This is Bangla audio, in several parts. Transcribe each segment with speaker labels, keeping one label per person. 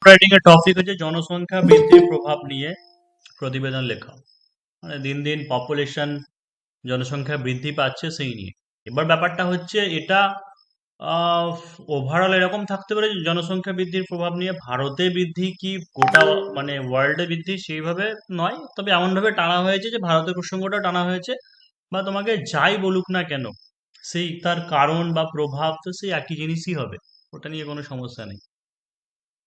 Speaker 1: রাইটিং এর টপিক হচ্ছে জনসংখ্যা বৃদ্ধির প্রভাব নিয়ে প্রতিবেদন লেখা। মানে দিন দিন পপুলেশন জনসংখ্যা বৃদ্ধি পাচ্ছে সেই নিয়ে। এবার ব্যাপারটা হচ্ছে এটা ওভারঅল এরকম থাকতে পারে যে জনসংখ্যা বৃদ্ধির প্রভাব নিয়ে ভারতে বৃদ্ধি কি গোটা মানে ওয়ার্ল্ডে বৃদ্ধি সেইভাবে নয়, তবে এমনভাবে টানা হয়েছে যে ভারতের প্রসঙ্গটা টানা হয়েছে। বা তোমাকে যাই বলুক না কেন সেই তার কারণ বা প্রভাব তো সেই একই জিনিসই হবে, ওটা নিয়ে কোনো সমস্যা নেই।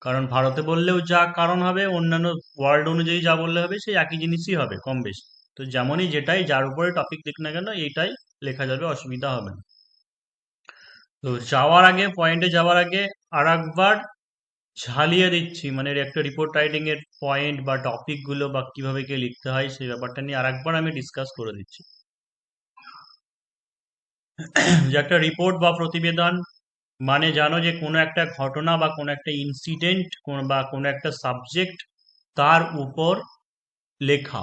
Speaker 1: কারণ ভারতে বললেও যা কারণ হবে, অন্যান্য ওয়ার্ল্ড অনুযায়ী যা বললে হবে সেই একই জিনিসই হবে কম বেশি। তো যেমনই যেটাই যার উপরে টপিক দিক না কেন এইটাই লেখা যাবে, অসুবিধা হবে না। তো যাওয়ার আগে পয়েন্টে যাওয়ার আগে আর একবার ঝালিয়ে দিচ্ছি, মানে একটা রিপোর্ট রাইটিং এর পয়েন্ট বা টপিক গুলো বা কিভাবে কে লিখতে হয় সেই ব্যাপারটা নিয়ে আর একবার আমি ডিসকাস করে দিচ্ছি। যে একটা রিপোর্ট বা প্রতিবেদন মানে জানো যে কোনো একটা ঘটনা বা কোনো একটা ইনসিডেন্ট বা কোনো একটা সাবজেক্ট তার উপর লেখা।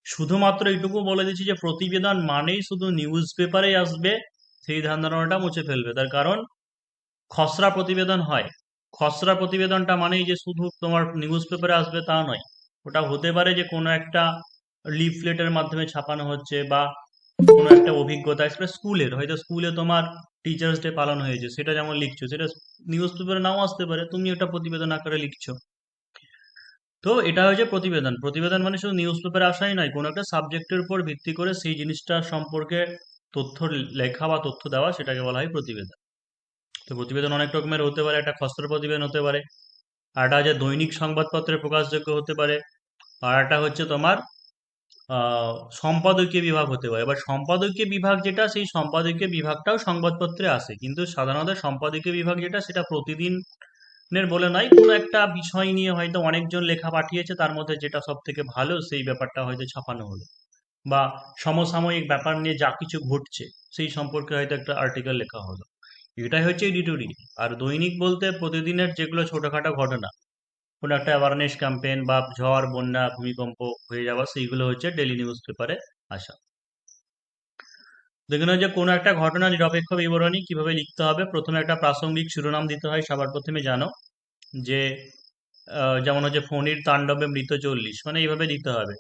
Speaker 1: শুধুমাত্র এইটুকু বলে দিচ্ছি যে প্রতিবেদন মানেই শুধু নিউজ পেপারে আসবে সেই ধারণাটা মুছে ফেলবে। তার কারণ খসড়া প্রতিবেদন হয়, খসড়া প্রতিবেদনটা মানেই যে শুধু তোমার নিউজ পেপারে আসবে তা নয়। ওটা হতে পারে যে কোনো একটা লিফলেটের মাধ্যমে ছাপানো হচ্ছে, বা কোনো একটা অভিজ্ঞতা, সেটা স্কুলের, হয়তো স্কুলে তোমার টিচার্স ডে পালন হয়েছে সেটা যেমন লিখছো, সেটা নিউজ পেপারে নাও আসতে পারে, তুমি ওটা প্রতিবেদন আকারে লিখছো। তো এটা হচ্ছে প্রতিবেদন। প্রতিবেদন মানে শুধু নিউজ পেপারে আসাই নয়, কোনো একটা সাবজেক্টের উপর ভিত্তি করে সেই জিনিসটা সম্পর্কে তথ্য লেখা বা তথ্য দেওয়া, সেটাকে বলা হয় প্রতিবেদন। তো প্রতিবেদন অনেক রকমের হতে পারে, একটা খসড়া প্রতিবেদন হতে পারে, আর একটা হচ্ছে দৈনিক সংবাদপত্রে প্রকাশযোগ্য হতে পারে, আর একটা হচ্ছে তোমার আহ সম্পাদকীয় বিভাগ হতে পারে। এবার সম্পাদকীয় বিভাগ যেটা, সেই সম্পাদকীয় বিভাগটাও সংবাদপত্রে আসে, কিন্তু সাধারণত সম্পাদকীয় বিভাগ যেটা সেটা প্রতিদিন নের বলে নয়, কোনো একটা বিষয় নিয়ে হয়তো অনেকজন লেখা পাঠিয়েছে, তার মধ্যে যেটা সব থেকে ভালো সেই ব্যাপারটা হয়তো ছাপানো হলো, বা সমসাময়িক ব্যাপার নিয়ে যা কিছু ঘটছে সেই সম্পর্কে হয়তো একটা আর্টিকেল লেখা হলো। এটাই হচ্ছে এডিটোরিয়াল। আর দৈনিক বলতে প্রতিদিনের যেগুলো ছোটখাটো ঘটনা, কোনো একটা অ্যাওয়ারনেস ক্যাম্পেইন বা ঝড় বন্যা ভূমিকম্প হয়ে যাওয়া, সেইগুলো হচ্ছে ডেইলি নিউজ পেপারে আসা। দেখুন, যে কোনো একটা ঘটনা নিরপেক্ষ বিবরণী কিভাবে লিখতে হবে, প্রথমে একটা প্রাসঙ্গিক শিরোনাম দিতে হয় সবার প্রথমে, জানো যে যেমন হচ্ছে ফণীর তাণ্ডবে মৃত 40, মানে এইভাবে দিতে হবে।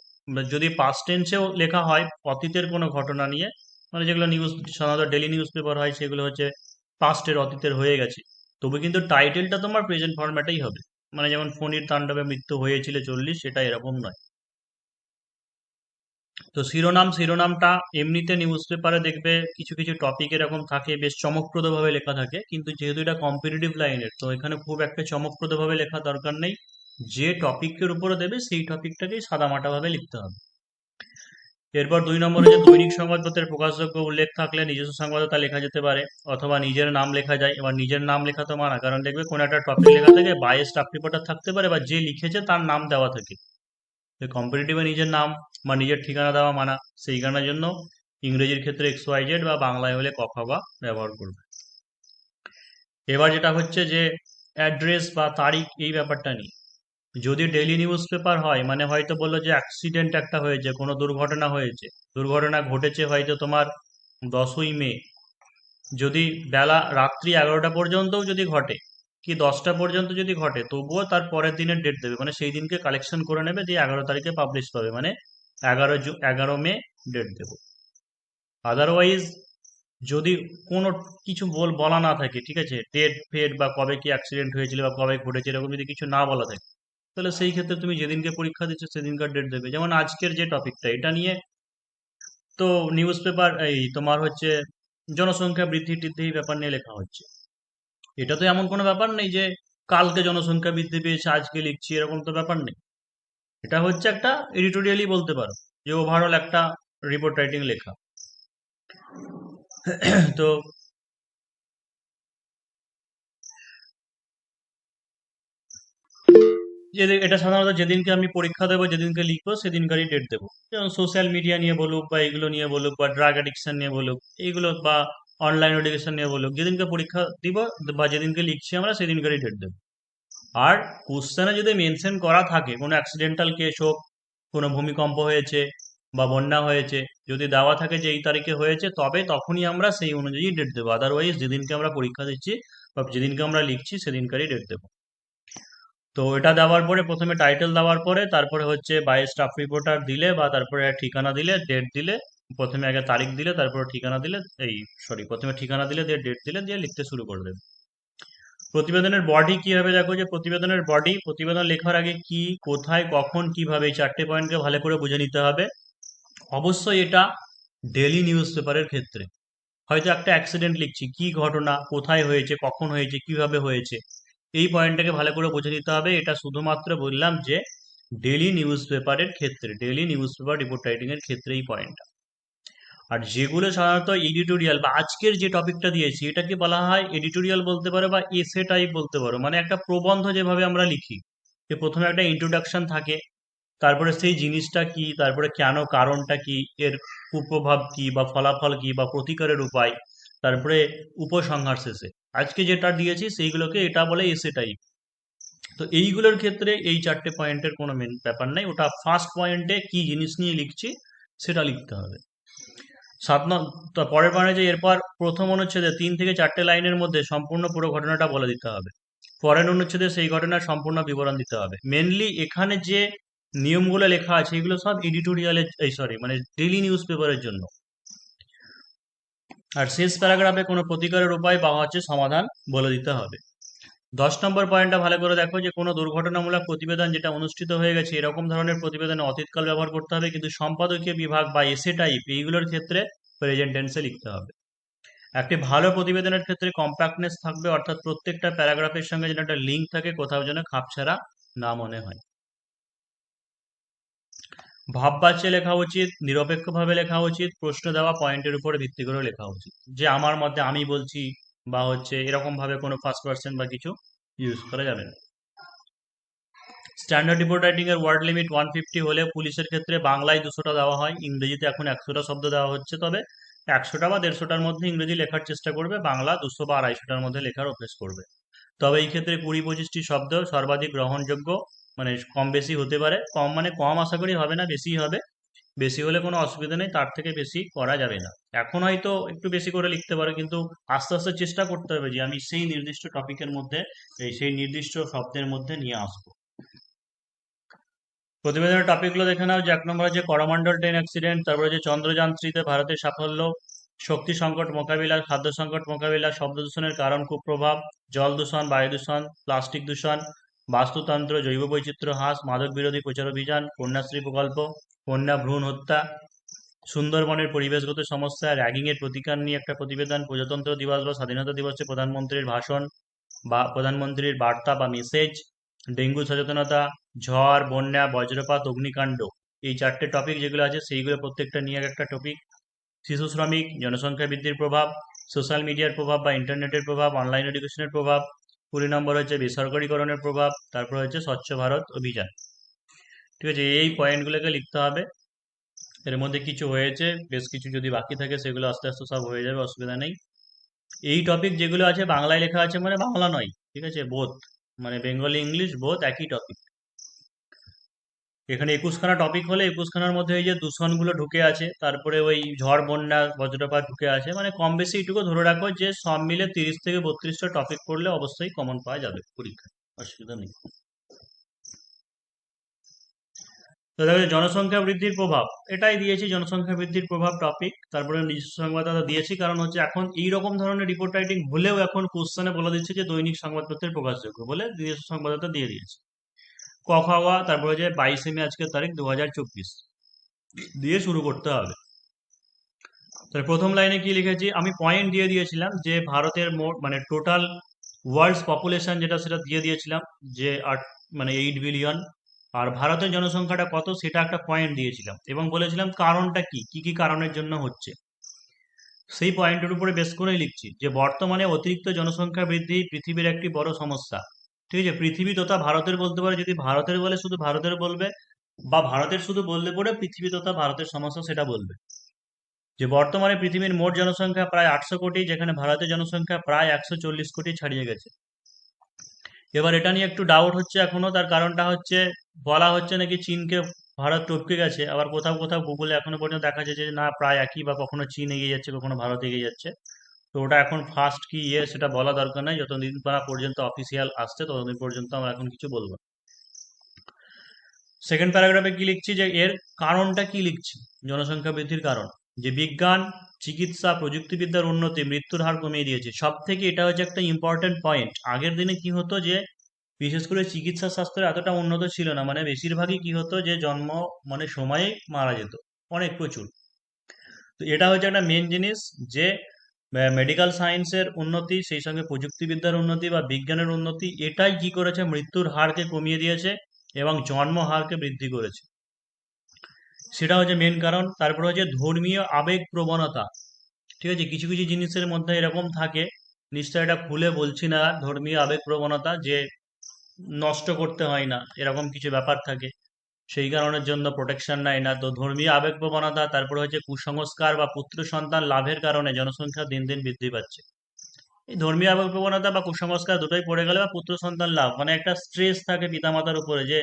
Speaker 1: যদি পাস্ট টেন্সেও লেখা হয় অতীতের কোনো ঘটনা নিয়ে, মানে যেগুলো নিউজ সাধারণত ডেলি নিউজ পেপার হয় সেগুলো হচ্ছে পাস্টের অতীতের হয়ে গেছে, তবু কিন্তু টাইটেলটা তোমার প্রেজেন্ট ফরম্যাটেই হবে। মানে যেমন ফণীর তাণ্ডবে মৃত্যু হয়েছিল 40, সেটা এরকম নয়। তো শিরোনামটা এমনিতে নিউজ পেপারে দেখবে কিছু কিছু টপিক এরকম থাকে, বেশ চমকপ্রদভাবে লেখা থাকে, কিন্তু যেহেতু এটা কম্পিটিটিভ লাইনের তো এখানে খুব একটা চমকপ্রদভাবে লেখা দরকার নেই। যে টপিকের উপরে দেবে সেই টপিকটাকেই সাদামাটা ভাবে লিখতে হবে। এরপর 2 নম্বরে যে দৈনিক সংবাদপত্রের প্রকাশযোগ্য উল্লেখ থাকলে নিজস্ব সংবাদতা লেখা যেতে পারে, অথবা নিজের নাম লেখা যায়। এবার নিজের নাম লেখা তো মানা, কারণ দেখবে কোনো একটা টপিক লেখা থাকে, বাইরে স্টাফ রিপোর্টার থাকতে পারে, বা যে লিখেছে তার নাম দেওয়া থাকে। কম্পিটিটিভে নিজের নাম বা নিজের ঠিকানা দেওয়া মানা, সেই কারণের জন্য ইংরেজির ক্ষেত্রে XYZ বা বাংলায় হলে ক খ গ ব্যবহার করবে। এবার যেটা হচ্ছে যে অ্যাড্রেস বা তারিখ, এই ব্যাপারটা নিয়ে। যদি ডেইলি নিউজ পেপার হয়, মানে হয়তো বললো যে অ্যাক্সিডেন্ট একটা হয়েছে, কোনো দুর্ঘটনা হয়েছে, দুর্ঘটনা ঘটেছে হয়তো তোমার 10ই মে, যদি বেলা রাত্রি 11টা পর্যন্তও যদি ঘটে, কি 10টা পর্যন্ত যদি ঘটে, তবুও তার পরের দিনের ডেট দেবে, মানে সেই দিনকে কালেকশন করে নেবে, দিয়ে 11 তারিখে পাবলিশ পাবে, মানে 11 মে ডেট দেবো। আদারওয়াইজ যদি কোনো কিছু বলা না থাকে, ঠিক আছে, ডেট ফেট বা কবে কি অ্যাক্সিডেন্ট হয়েছিল বা কবে ঘটেছে এরকম যদি কিছু না বলা থাকে, তাহলে সেই ক্ষেত্রে তুমি যেদিনকে পরীক্ষা দিচ্ছ সেদিনকার ডেট দেবে। যেমন আজকের যে টপিকটা, এটা নিয়ে তো নিউজ পেপার এই তোমার হচ্ছে জনসংখ্যা বৃদ্ধি টিদ্ধি এই ব্যাপার নিয়ে লেখা হচ্ছে। এটা তো এমন কোনো ব্যাপার নেই যে কালকে জনসংখ্যা বৃদ্ধি পেয়েছে আজকে লিখছি, এরকম তো ব্যাপার নেই। এটা হচ্ছে একটা এডিটোরিয়ালই বলতে পারো, যে ওভারঅল একটা রিপোর্ট রাইটিং লেখা। তো এটা সাধারণত যেদিনকে আমি পরীক্ষা দেবো, যেদিনকে লিখবো সেদিনকারই ডেট দেবো। যেমন সোশ্যাল মিডিয়া নিয়ে বলুক বা এগুলো নিয়ে বলুক, বা ড্রাগ অ্যাডিকশন নিয়ে বলুক, এইগুলো বা অনলাইন এডুকেশন নিয়ে বলুক, যেদিনকে পরীক্ষা দিব বা যেদিনকে লিখছি আমরা সেদিনকারই ডেট দেবো। আর কোশ্চেনে যদি মেনশন করা থাকে কোনো অ্যাক্সিডেন্টাল কেস হোক, কোনো ভূমিকম্প হয়েছে বা বন্যা হয়েছে, যদি দেওয়া থাকে যে এই তারিখে হয়েছে, তবে তখনই আমরা সেই অনুযায়ী ডেট দেবো। আদারওয়াইজ যেদিনকে আমরা পরীক্ষা দিচ্ছি বা যেদিনকে আমরা লিখছি সেদিনকারই ডেট দেবো। তো এটা দেওয়ার পরে প্রথমে টাইটেল দেওয়ার পরে তারপরে হচ্ছে বাই স্টাফ রিপোর্টার দিলে বা তারপরে ঠিকানা দিলে, ডেট দিলে, প্রথমে আগে তারিখ দিলে তারপরে ঠিকানা দিলে, এই সরি, প্রথমে ঠিকানা দিলে দিয়ে ডেট দিলে দিয়ে লিখতে শুরু করে দেবে। প্রতিবেদনের বডি কি হবে, দেখো যে প্রতিবেদনের বডি, প্রতিবেদন লেখার আগে কি, কোথায়, কখন, কিভাবে, এই চারটে পয়েন্টকে ভালো করে বুঝে নিতে হবে। অবশ্যই এটা ডেলি নিউজ পেপারের ক্ষেত্রে, হয়তো একটা অ্যাক্সিডেন্ট লিখছি, কি ঘটনা, কোথায় হয়েছে, কখন হয়েছে, কিভাবে হয়েছে, এই পয়েন্টটাকে ভালো করে বুঝে নিতে হবে। এটা শুধুমাত্র বললাম যে ডেলি নিউজ পেপারের ক্ষেত্রে, daily news paper report writing এর ক্ষেত্রে এই পয়েন্টটা। আর যেগুলো সাধারণত এডিটোরিয়াল বা আজকের যে টপিকটা দিয়েছি এটাকে বলা হয় এডিটোরিয়াল বলতে পারো বা এসে টাইপ বলতে পারো, মানে একটা প্রবন্ধ যেভাবে আমরা লিখি, যে প্রথমে একটা ইন্ট্রোডাকশন থাকে, তারপরে সেই জিনিসটা কি, তারপরে কেন, কারণটা কি, এর কুপ্রভাব কি বা ফলাফল কি বা প্রতিকারের উপায়, তারপরে উপসংহার শেষে। আজকে যেটা দিয়েছি সেইগুলোকে এটা বলে এসে টাইপ। তো এইগুলোর ক্ষেত্রে এই চারটে পয়েন্টের কোনো মেন ব্যাপার নাই, ওটা ফার্স্ট পয়েন্টে কি জিনিস নিয়ে লিখছি সেটা লিখতে হবে। তো পরের পয়েন্টে যে এরপর প্রথম অনুচ্ছেদে 3 থেকে 4টে লাইনের মধ্যে সম্পূর্ণ পুরো ঘটনাটা বলে দিতে হবে। পরের অনুচ্ছেদে সেই ঘটনার সম্পূর্ণ বিবরণ দিতে হবে। মেনলি এখানে যে নিয়মগুলো লেখা আছে এগুলো সব এডিটোরিয়ালের, এই সরি মানে ডেইলি নিউজ পেপারের জন্য। আর শেষ প্যারাগ্রাফে কোনো প্রতিকারের উপায় বা হচ্ছে সমাধান বলে দিতে হবে। 10 নম্বর পয়েন্টটা ভালো করে দেখো, যে কোনো দুর্ঘটনামূলক প্রতিবেদন যেটা অনুষ্ঠিত হয়ে গেছে এরকম ধরনের প্রতিবেদনে অতীতকাল ব্যবহার করতে হবে, কিন্তু সম্পাদকীয় বিভাগ বা এসে টাইপ এইগুলোর ক্ষেত্রে প্রেজেন্ট টেন্সে লিখতে হবে। একটি ভালো প্রতিবেদনের ক্ষেত্রে কম্প্যাক্টনেস থাকবে, অর্থাৎ প্রত্যেকটা প্যারাগ্রাফের সঙ্গে যেন একটা লিঙ্ক থাকে, কোথাও যেন খাপছাড়া না মনে হয়। ভাববাচ্যে লেখা উচিত, নিরপেক্ষভাবে লেখা উচিত, প্রশ্ন দেওয়া পয়েন্টের উপরে ভিত্তি করে লেখা উচিত, যে আমার মতে আমি বলছি বা হচ্ছে এরকম ভাবে কোনো ফার্স্ট পার্সন বা কিছু ইউজ করা যাবে না। স্ট্যান্ডার্ড রিপোর্ট রাইটিং এর ওয়ার্ড লিমিট 150 হলে পুলিশের ক্ষেত্রে বাংলায় 200টা দেওয়া হয়, ইংরেজিতে এখন 100টা শব্দ দেওয়া হচ্ছে, তবে 100টা বা 150টার মধ্যে ইংরেজি লেখার চেষ্টা করবে, বাংলা 200 বা 250টার মধ্যে লেখার অভ্যেস করবে। তবে এই ক্ষেত্রে 20-25টি শব্দ সর্বাধিক গ্রহণযোগ্য, মানে কম বেশি হতে পারে, কম মানে কম আশা করি হবে না, বেশি হবে। বেশি হলে কোনো অসুবিধা নেই, তার থেকে বেশি করা যাবে না। এখন হয়তো একটু বেশি করে লিখতে পারো, কিন্তু আস্তে আস্তে চেষ্টা করতে হবে যে আমি সেই নির্দিষ্ট টপিকের মধ্যে, সেই নির্দিষ্ট শব্দের মধ্যে নিয়ে আসবো। প্রতিবেদনের টপিকগুলো দেখে নাও, যে 1 নম্বর হচ্ছে করমণ্ডল ট্রেন অ্যাক্সিডেন্ট, তারপরে যে চন্দ্রযান-3-তে ভারতের সাফল্য, শক্তি সংকট মোকাবিলা, খাদ্য সংকট মোকাবিলা, শব্দ দূষণের কারণ কুপ্রভাব, জল দূষণ, বায়ু দূষণ, প্লাস্টিক দূষণ, বাস্তুতন্ত্র, জৈব বৈচিত্র্য হ্রাস, মাদক বিরোধী প্রচার অভিযান, কন্যাশ্রী প্রকল্প, কন্যা ভ্রূণ হত্যা, সুন্দরবনের পরিবেশগত সমস্যা, র্যাগিং এর প্রতিকার নিয়ে একটা প্রতিবেদন, প্রজাতন্ত্র দিবস বা স্বাধীনতা দিবসে প্রধানমন্ত্রীর ভাষণ বা প্রধানমন্ত্রীর বার্তা বা মেসেজ, ডেঙ্গু সচেতনতা, ঝড়, বন্যা, বজ্রপাত, অগ্নিকাণ্ড, এই চারটে টপিক যেগুলো আছে সেইগুলো প্রত্যেকটা নিয়ে একটা টপিক। শিশু শ্রমিক, জনসংখ্যা বৃদ্ধির প্রভাব, সোশ্যাল মিডিয়ার প্রভাব বা ইন্টারনেটের প্রভাব, অনলাইন এডুকেশনের প্রভাব, 20 নম্বর হচ্ছে বেসরকারিকরণের প্রভাব, তারপর হচ্ছে স্বচ্ছ ভারত অভিযান। ঠিক আছে, এই পয়েন্টগুলোকে লিখতে হবে। এর মধ্যে কিছু হয়েছে, বেশ কিছু যদি বাকি থাকে সেগুলো আস্তে আস্তে সব হয়ে যাবে, অসুবিধা নেই। এই টপিক যেগুলো আছে বাংলায় লেখা আছে মানে বাংলা নয়, ঠিক আছে, বোথ, মানে বেঙ্গলি ইংলিশ বোথ একই টপিক। এখানে 21খানা টপিক হলে 21খানার মধ্যে এই যে দূষণগুলো ঢুকে আছে, তারপরে ওই ঝড়, বন্যা, বজ্রপাত ঢুকে আছে, মানে কম বেশি এইটুকু ধরে রাখো যে সব মিলে 30 থেকে 32টা টপিক পড়লে অবশ্যই কমন পাওয়া যাবে পরীক্ষায়, অসুবিধা নেই। তো দেখো, জনসংখ্যা বৃদ্ধির প্রভাব, এটাই দিয়েছি, জনসংখ্যা বৃদ্ধির প্রভাব টপিক। তারপরে নিজস্ব সংবাদদাতা দিয়েছি, কারণ হচ্ছে এখন এই রকম ধরনের রিপোর্ট রাইটিং হলেও এখন কোশ্চেনে বলে দিচ্ছে যে দৈনিক সংবাদপত্রের প্রকাশযোগ্য বলে নিজস্ব সংবাদদাতা দিয়ে দিয়েছে। ক খ গ, তারপরে যে 22শে মে আজকের তারিখ 2024 দিয়ে শুরু করতে হবে। তাহলে প্রথম লাইনে কি লিখেছি, আমি পয়েন্ট দিয়ে দিয়েছিলাম যে ভারতের মোট মানে টোটাল ওয়ার্ল্ড পপুলেশন যেটা সেটা দিয়ে দিয়েছিলাম, যে 8 বিলিয়ন। আর ভারতের জনসংখ্যাটা কত সেটা একটা পয়েন্ট দিয়েছিলাম, এবং বলেছিলাম কারণটা কি কি কি কারণের জন্য হচ্ছে, সেই পয়েন্টের উপরে বেস করেই লিখছি যে বর্তমানে অতিরিক্ত জনসংখ্যা বৃদ্ধি পৃথিবীর একটি বড় সমস্যা। ঠিক আছে, পৃথিবী তথা ভারতের বলতে পারে, যদি ভারতের বলে শুধু ভারতের বলবে, বা ভারতের শুধু বললে পরে পৃথিবী তথা ভারতের সমস্যা সেটা বলবে। যে বর্তমানে পৃথিবীর মোট জনসংখ্যা প্রায় 800 কোটি, যেখানে ভারতের জনসংখ্যা প্রায় 140 কোটি ছাড়িয়ে গেছে। এবার এটা নিয়ে একটু ডাউট হচ্ছে এখনো, তার কারণটা হচ্ছে বলা হচ্ছে নাকি চীনকে ভারত টপকে গেছে, আবার কোথাও কোথাও গুগলে এখনো পর্যন্ত দেখা যাচ্ছে যে না প্রায় একই, বা কখনো চীন এগিয়ে যাচ্ছে কখনো ভারত এগিয়ে যাচ্ছে। তো ওটা এখন ফার্স্ট কি সেটা বলা দরকার নাই, যতদিন না পর্যন্ত অফিসিয়াল আসছে ততদিন পর্যন্ত আমরা এখন কিছু বলবো না। সেকেন্ড প্যারাগ্রাফে কি লিখছি, যে এর কারণটা কি লিখছি, জনসংখ্যা বৃদ্ধির কারণ, যে বিজ্ঞান, চিকিৎসা, প্রযুক্তিবিদ্যার উন্নতি মৃত্যুর হার কমিয়ে দিয়েছে। সব থেকে এটা হচ্ছে একটা ইম্পর্টেন্ট পয়েন্ট। আগের দিনে কি হতো, যে বিশেষ করে চিকিৎসা শাস্ত্র এতটা উন্নত ছিল না, মানে বেশিরভাগই কি হতো, যে জন্ম মানে সময়ে মারা যেত অনেক প্রচুর। তো এটা হচ্ছে একটা মেন জিনিস, যে মেডিকেল সায়েন্সের উন্নতি, সেই সঙ্গে প্রযুক্তিবিদ্যার উন্নতি বা বিজ্ঞানের উন্নতি, এটাই কি করেছে, মৃত্যুর হারকে কমিয়ে দিয়েছে এবং জন্ম হারকে বৃদ্ধি করেছে। সেটা হচ্ছে মেন কারণ। তারপরে হচ্ছে ধর্মীয় আবেগ প্রবণতা। ঠিক আছে, কিছু কিছু জিনিসের মধ্যে এরকম থাকে, নিশ্চয় এটা খুলে বলছি না, ধর্মীয় আবেগ প্রবণতা, যে নষ্ট করতে হয় না এরকম কিছু ব্যাপার থাকে, সেই কারণের জন্য প্রোটেকশন নেয় না। তো ধর্মীয় আবেগ প্রবণতা, তারপরে হচ্ছে কুসংস্কার বা পুত্র সন্তান লাভের কারণে জনসংখ্যা দিন দিন বৃদ্ধি পাচ্ছে। এই ধর্মীয় আবেগ প্রবণতা বা কুসংস্কার দুটোই পড়ে গেলে, বা পুত্র সন্তান লাভ, মানে একটা স্ট্রেস থাকে পিতামাতার উপরে, যে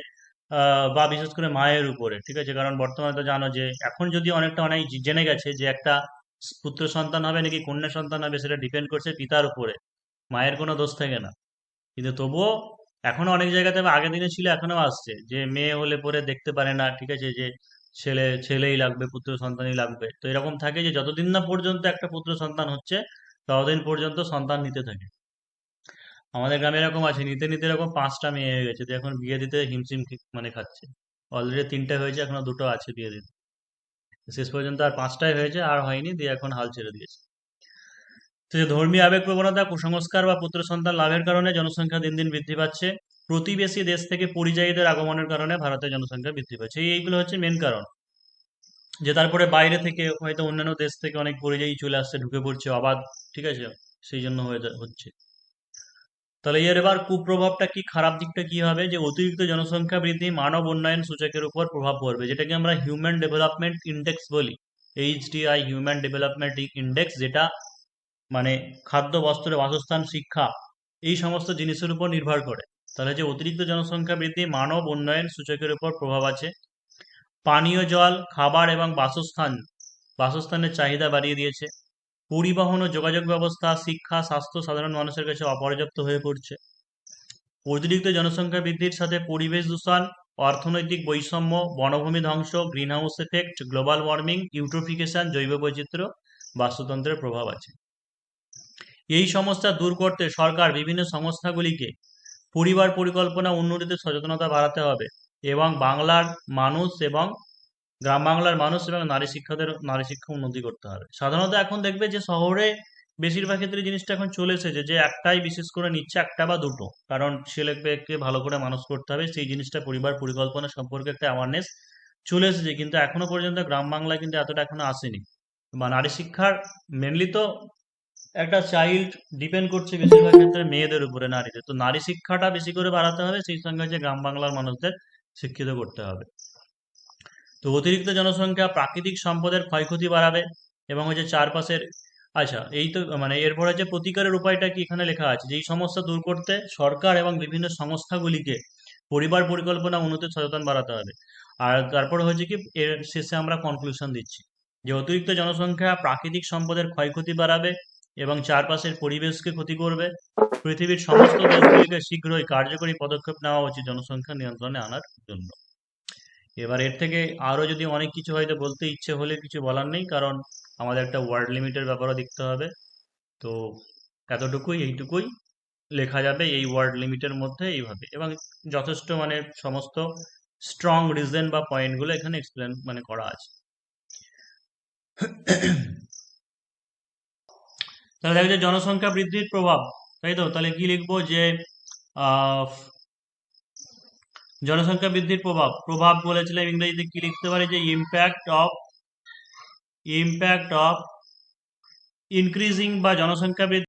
Speaker 1: বা বিশেষ করে মায়ের উপরে। ঠিক আছে, কারণ বর্তমানে তো জানো যে এখন যদি অনেকটা অনেক জেনে গেছে যে একটা পুত্র সন্তান হবে নাকি কন্যা সন্তান হবে, সেটা ডিপেন্ড করছে পিতার উপরে, মায়ের কোনো দোষ থাকে না। কিন্তু তবুও এখনো অনেক জায়গাতে, বা আগের দিনে ছিল, এখনো আসছে, যে মেয়ে হলে পরে দেখতে পারে না, ঠিক আছে, যে ছেলেই লাগবে, পুত্র সন্তানই লাগবে। তো এরকম থাকে যে যতদিন না পর্যন্ত একটা পুত্র সন্তান হচ্ছে, ততদিন পর্যন্ত সন্তান নিতে থাকে। আমাদের গ্রামে এরকম আছে, নিতে নিতে এরকম 5টা মেয়ে হয়ে গেছে, তো এখন বিয়ে দিতে হিমশিম মানে খাচ্ছে। অলরেডি 3টে হয়েছে, এখনো 2টো আছে বিয়ে দিতে। শেষ পর্যন্ত আর 5টাই হয়েছে, আর হয়নি, দিয়ে এখন হাল ছেড়ে দিয়েছে। তো যে ধর্মীয় আবেগ প্রবণতা, কুসংস্কার বা পুত্র সন্তান লাভের কারণে জনসংখ্যা দিন দিন বৃদ্ধি পাচ্ছে। প্রতিবেশী দেশ থেকে পরিযায়ীদের আগমনের কারণে ভারতের জনসংখ্যা বৃদ্ধি পাচ্ছে। এইগুলো হচ্ছে মেন কারণ। যে তারপরে বাইরে থেকে হয়তো অন্যান্য দেশ থেকে অনেক পরিযায়ী চলে আসছে, ঢুকে পড়ছে অবাধ। ঠিক আছে, সেই জন্য হচ্ছে। তাহলে এর এবার কুপ্রভাবটা কি, খারাপ দিকটা কি হবে, যে অতিরিক্ত জনসংখ্যা বৃদ্ধি মানব উন্নয়ন সূচকের উপর প্রভাব পড়বে, যেটাকে আমরা হিউম্যান ডেভেলপমেন্ট ইন্ডেক্স বলি। HDI, হিউম্যান ডেভেলপমেন্ট ইন্ডেক্স, যেটা মানে খাদ্য, বস্ত্র, বাসস্থান, শিক্ষা, এই সমস্ত জিনিসের উপর নির্ভর করে। তাহলে যে অতিরিক্ত জনসংখ্যা বৃদ্ধি মানব উন্নয়ন সূচকের উপর প্রভাব আছে। পানীয় জল, খাবার এবং বাসস্থানের চাহিদা বাড়িয়ে দিয়েছে। পরিবহন ও যোগাযোগ ব্যবস্থা, শিক্ষা, স্বাস্থ্য সাধারণ মানুষের কাছে অপর্যাপ্ত হয়ে পড়ছে। অতিরিক্ত জনসংখ্যা বৃদ্ধির সাথে পরিবেশ দূষণ, অর্থনৈতিক বৈষম্য, বনভূমি ধ্বংস, greenhouse effect, global warming, eutrophication, জৈব বৈচিত্র্য, বাস্তুতন্ত্রের প্রভাব আছে। এই সমস্যা দূর করতে সরকার বিভিন্ন সংস্থাগুলিকে পরিবার পরিকল্পনা উন্নতিতে সচেতনতা বাড়াতে হবে, এবং গ্রাম বাংলার মানুষ এবং নারী শিক্ষা উন্নতি করতে হবে। সাধারণত এখন দেখবে যে শহরে বেশিরভাগ ক্ষেত্রে জিনিসটা এখন চলে এসেছে, যে একটাই বিশেষ করে নিচ্ছে, একটা বা দুটো, কারণ ছেলে মেয়েকে ভালো করে মানুষ করতে হবে, সেই জিনিসটা পরিবার পরিকল্পনা সম্পর্কে একটা অ্যাওয়ারনেস চলে এসেছে, কিন্তু এখনো পর্যন্ত গ্রাম বাংলায় কিন্তু এতটা এখনো আসেনি। বা নারী শিক্ষার মেনলি তো একটা চাইল্ড ডিপেন্ড করছে বেশিরভাগ ক্ষেত্রে মেয়েদের উপরে, নারীদের। তো নারী শিক্ষাটা বেশি করে বাড়াতে হবে, সেই সঙ্গে হচ্ছে গ্রাম বাংলার মানুষদের শিক্ষিত করতে হবে। তো অতিরিক্ত জনসংখ্যা প্রাকৃতিক সম্পদের ক্ষয়ক্ষতি বাড়াবে, এবং হচ্ছে চারপাশের, আচ্ছা এই তো মানে এরপরে যে প্রতিকারের উপায়টা কি এখানে লেখা আছে, যে এই সমস্যা দূর করতে সরকার এবং বিভিন্ন সংস্থাগুলিকে পরিবার পরিকল্পনা উন্নতির সচেতন বাড়াতে হবে। আর তারপরে হচ্ছে কি, এর শেষে আমরা কনক্লুশন দিচ্ছি, যে অতিরিক্ত জনসংখ্যা প্রাকৃতিক সম্পদের ক্ষয়ক্ষতি বাড়াবে এবং চারপাশের পরিবেশকে ক্ষতি করবে। পৃথিবীর সমস্ত দেশগুলিকে শীঘ্রই কার্যকরী পদক্ষেপ নেওয়া উচিত জনসংখ্যা নিয়ন্ত্রণে আনার জন্য। এবার এর থেকে আরো যদি অনেক কিছু হয়তো বলতে ইচ্ছে হলে কিছু বলার নেই, কারণ আমাদের একটা ওয়ার্ড লিমিটের ব্যাপারও দেখতে হবে। তো এইটুকুই লেখা যাবে এই ওয়ার্ড লিমিটের মধ্যে এইভাবে, এবং যথেষ্ট মানে সমস্ত স্ট্রং রিজন বা পয়েন্টগুলো এখানে এক্সপ্লেন মানে করা আছে। তাহলে দেখো যে জনসংখ্যা বৃদ্ধির প্রভাব, তাই তো, তাহলে কি লিখবো, যে আহ জনসংখ্যা বৃদ্ধির প্রভাব, বলেছিলাম ইংরেজিতে কি লিখতে পারি, যে ইম্প্যাক্ট অফ ইনক্রিজিং বা জনসংখ্যা বৃদ্ধি